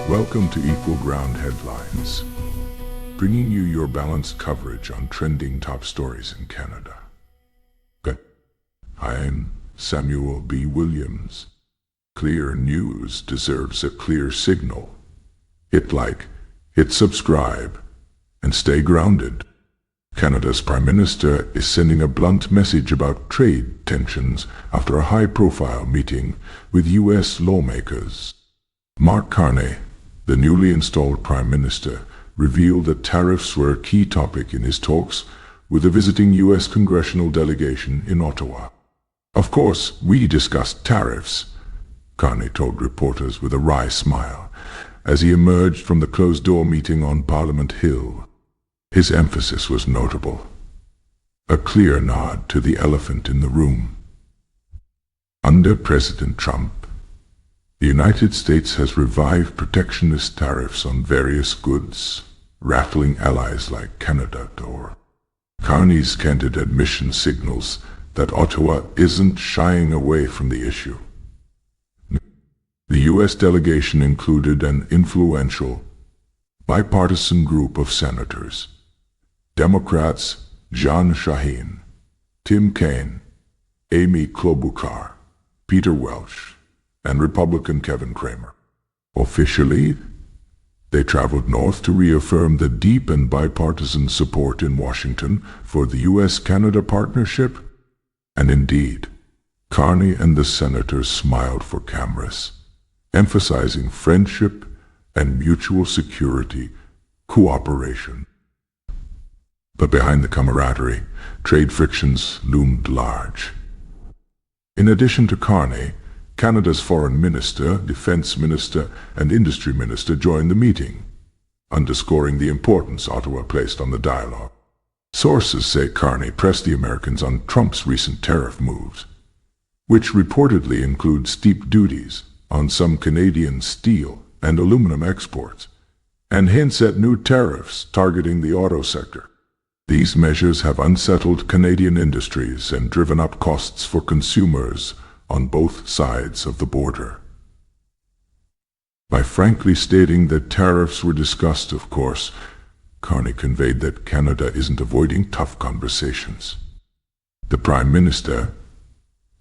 Welcome to Equal Ground Headlines, bringing you your balanced coverage on trending top stories in Canada. I'm Samuel B. Williams. Clear news deserves a clear signal. Hit like, hit subscribe, and stay grounded. Canada's Prime Minister is sending a blunt message about trade tensions after a high-profile meeting with U.S. lawmakers. Mark Carney, the newly installed Prime Minister, revealed that tariffs were a key topic in his talks with a visiting U.S. congressional delegation in Ottawa. "Of course, we discussed tariffs," Carney told reporters with a wry smile as he emerged from the closed-door meeting on Parliament Hill. His emphasis was notable, a clear nod to the elephant in the room. Under President Trump, the United States has revived protectionist tariffs on various goods, rattling allies like Canada to door. Carney's candid admission signals that Ottawa isn't shying away from the issue. The U.S. delegation included an influential, bipartisan group of senators: Democrats Jean Shaheen, Tim Kaine, Amy Klobuchar, Peter Welch, and Republican Kevin Cramer. Officially, they traveled north to reaffirm the deep and bipartisan support in Washington for the U.S.-Canada partnership. And indeed, Carney and the senators smiled for cameras, emphasizing friendship and mutual security cooperation. But behind the camaraderie, trade frictions loomed large. In addition to Carney, Canada's Foreign Minister, Defense Minister, and Industry Minister joined the meeting, underscoring the importance Ottawa placed on the dialogue. Sources say Carney pressed the Americans on Trump's recent tariff moves, which reportedly include steep duties on some Canadian steel and aluminum exports, and hints at new tariffs targeting the auto sector. These measures have unsettled Canadian industries and driven up costs for consumers on both sides of the border. By frankly stating that tariffs were discussed, of course, Carney conveyed that Canada isn't avoiding tough conversations. The Prime Minister,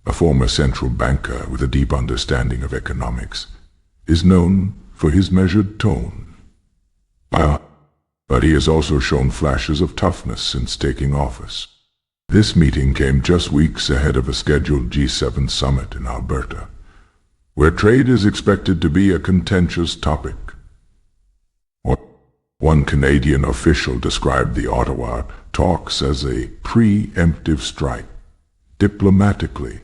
a former central banker with a deep understanding of economics, is known for his measured tone. But he has also shown flashes of toughness since taking office. This meeting came just weeks ahead of a scheduled G7 summit in Alberta, where trade is expected to be a contentious topic. One Canadian official described the Ottawa talks as a preemptive strike, diplomatically,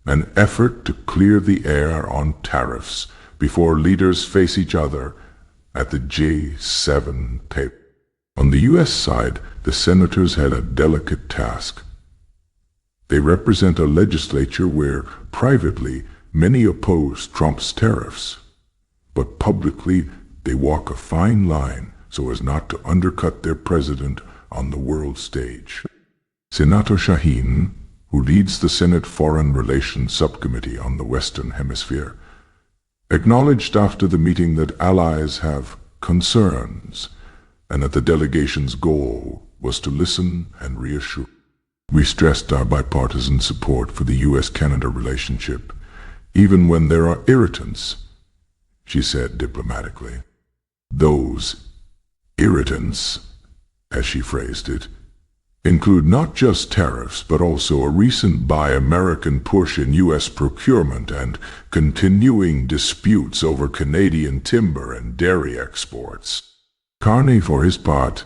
an effort to clear the air on tariffs before leaders face each other at the G7 table. On the U.S. side, the senators had a delicate task. They represent a legislature where, privately, many oppose Trump's tariffs, but publicly they walk a fine line so as not to undercut their president on the world stage. Senator Shaheen, who leads the Senate Foreign Relations Subcommittee on the Western Hemisphere, acknowledged after the meeting that allies have concerns and that the delegation's goal was to listen and reassure. "We stressed our bipartisan support for the U.S.-Canada relationship, even when there are irritants," she said diplomatically. Those irritants, as she phrased it, include not just tariffs but also a recent Buy American push in U.S. procurement and continuing disputes over Canadian timber and dairy exports. Carney, for his part,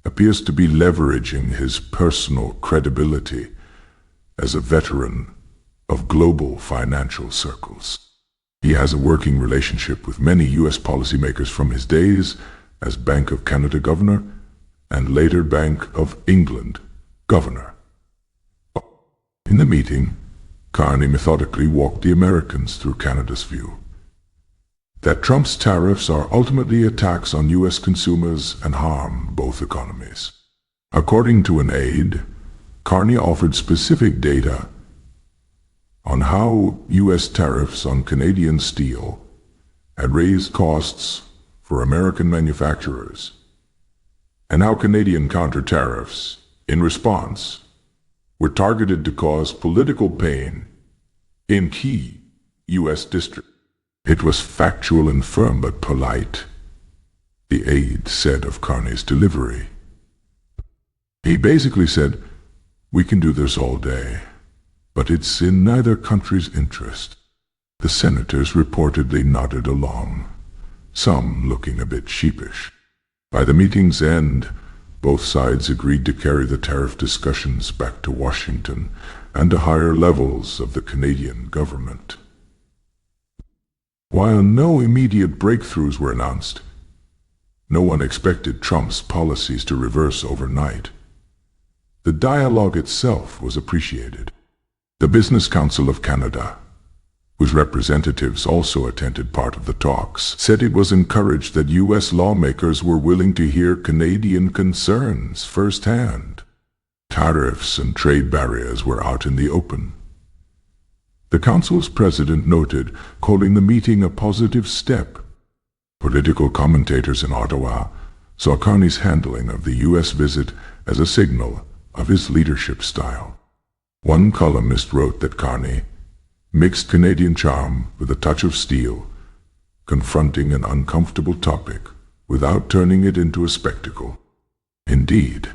appears to be leveraging his personal credibility as a veteran of global financial circles. He has a working relationship with many U.S. policymakers from his days as Bank of Canada governor and later Bank of England governor. In the meeting, Carney methodically walked the Americans through Canada's view that Trump's tariffs are ultimately attacks on U.S. consumers and harm both economies. According to an aide, Carney offered specific data on how U.S. tariffs on Canadian steel had raised costs for American manufacturers, and how Canadian counter-tariffs, in response, were targeted to cause political pain in key U.S. districts. It was factual and firm but polite, the aide said of Carney's delivery. He basically said, "We can do this all day, but it's in neither country's interest." The senators reportedly nodded along, some looking a bit sheepish. By the meeting's end, both sides agreed to carry the tariff discussions back to Washington and to higher levels of the Canadian government. While no immediate breakthroughs were announced, no one expected Trump's policies to reverse overnight. The dialogue itself was appreciated. The Business Council of Canada, whose representatives also attended part of the talks, said it was encouraged that U.S. lawmakers were willing to hear Canadian concerns firsthand. Tariffs and trade barriers were out in the open. The Council's president noted, calling the meeting a positive step. Political commentators in Ottawa saw Carney's handling of the U.S. visit as a signal of his leadership style. One columnist wrote that Carney mixed Canadian charm with a touch of steel, confronting an uncomfortable topic without turning it into a spectacle. Indeed,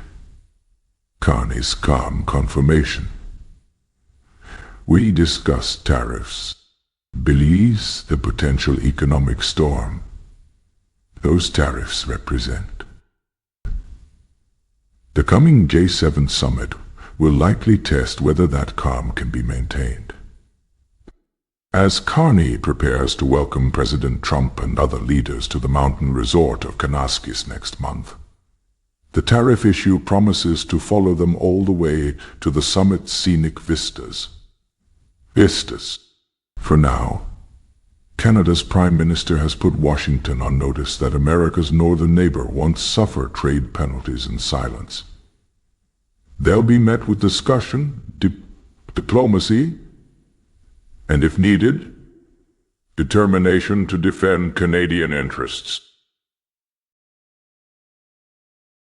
Carney's calm confirmation. We discussed tariffs, belies the potential economic storm those tariffs represent. The coming G7 summit will likely test whether that calm can be maintained. As Carney prepares to welcome President Trump and other leaders to the mountain resort of Kanaskis next month, the tariff issue promises to follow them all the way to the summit's scenic vistas. For now, Canada's Prime Minister has put Washington on notice that America's northern neighbor won't suffer trade penalties in silence. They'll be met with discussion, diplomacy, and if needed, determination to defend Canadian interests.